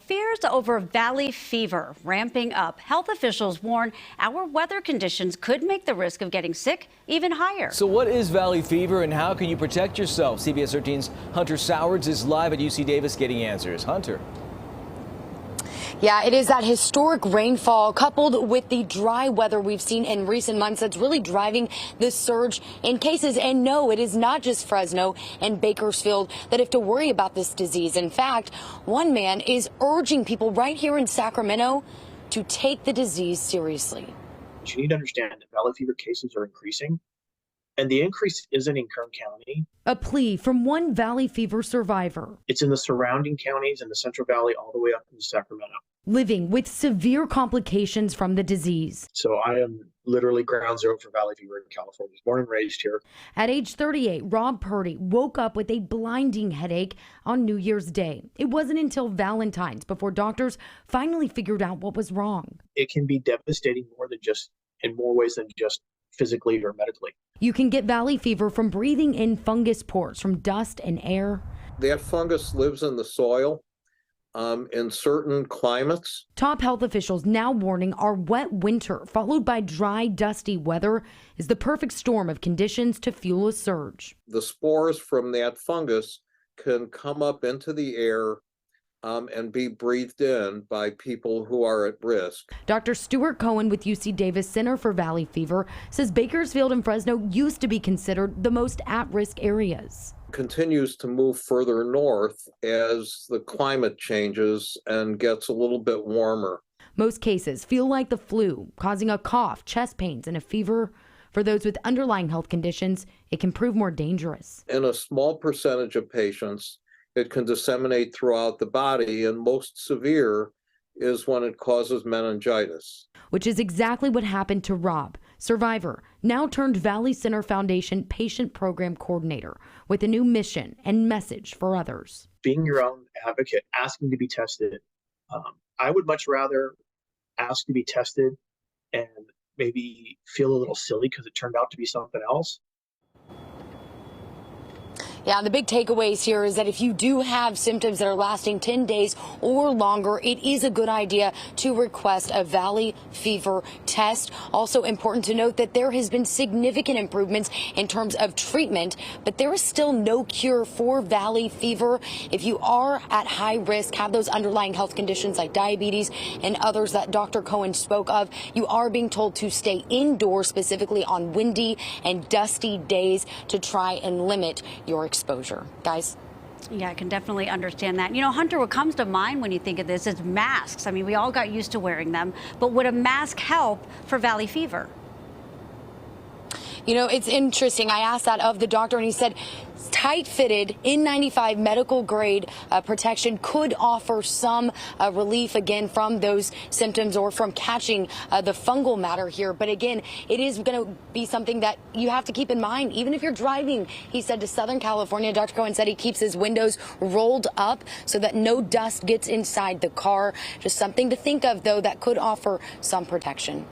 fears over valley fever ramping up. Health officials warn our weather conditions could make the risk of getting sick even higher. So what is valley fever and how can you protect yourself? CBS 13's Hunter Sowards is live at UC Davis getting answers. Hunter. Yeah, it is that historic rainfall coupled with the dry weather we've seen in recent months that's really driving this surge in cases. And no, it is not just Fresno and Bakersfield that have to worry about this disease. In fact, one man is urging people right here in Sacramento to take the disease seriously. You need to understand that valley fever cases are increasing, and the increase isn't in Kern County. A plea from one valley fever survivor. It's in the surrounding counties in the Central Valley all the way up into Sacramento. Living with severe complications from the disease. So I am literally ground zero for valley fever in California. Born and raised here. At age 38, Rob Purdy woke up with a blinding headache on New Year's Day. It wasn't until Valentine's before doctors finally figured out what was wrong. It can be devastating in more ways than just physically or medically. You can get valley fever from breathing in fungus spores from dust and air. That fungus lives in the soil in certain climates. Top health officials now warning our wet winter, followed by dry, dusty weather, is the perfect storm of conditions to fuel a surge. The spores from that fungus can come up into the air and be breathed in by people who are at risk. Dr. Stuart Cohen with UC Davis Center for Valley Fever says Bakersfield and Fresno used to be considered the most at-risk areas. Continues to move further north as the climate changes and gets a little bit warmer. Most cases feel like the flu, causing a cough, chest pains, and a fever. For those with underlying health conditions, it can prove more dangerous. In a small percentage of patients, it can disseminate throughout the body, and most severe is when it causes meningitis. Which is exactly what happened to Rob, survivor, now turned Valley Center Foundation patient program coordinator, with a new mission and message for others. Being your own advocate, asking to be tested. I would much rather ask to be tested and maybe feel a little silly because it turned out to be something else. Yeah, the big takeaways here is that if you do have symptoms that are lasting 10 days or longer, it is a good idea to request a valley fever test. Also important to note that there has been significant improvements in terms of treatment, but there is still no cure for valley fever. If you are at high risk, have those underlying health conditions like diabetes and others that Dr. Cohen spoke of, you are being told to stay indoors, specifically on windy and dusty days, to try and limit your exposure. Guys? Yeah, I can definitely understand that. You know, Hunter, what comes to mind when you think of this is masks. I mean, we all got used to wearing them, but would a mask help for valley fever? You know, it's interesting. I asked that of the doctor, and he said tight-fitted N95 medical grade protection could offer some relief, again, from those symptoms or from catching the fungal matter here. But again, it is going to be something that you have to keep in mind, even if you're driving. He said to Southern California, Dr. Cohen said he keeps his windows rolled up so that no dust gets inside the car. Just something to think of, though, that could offer some protection.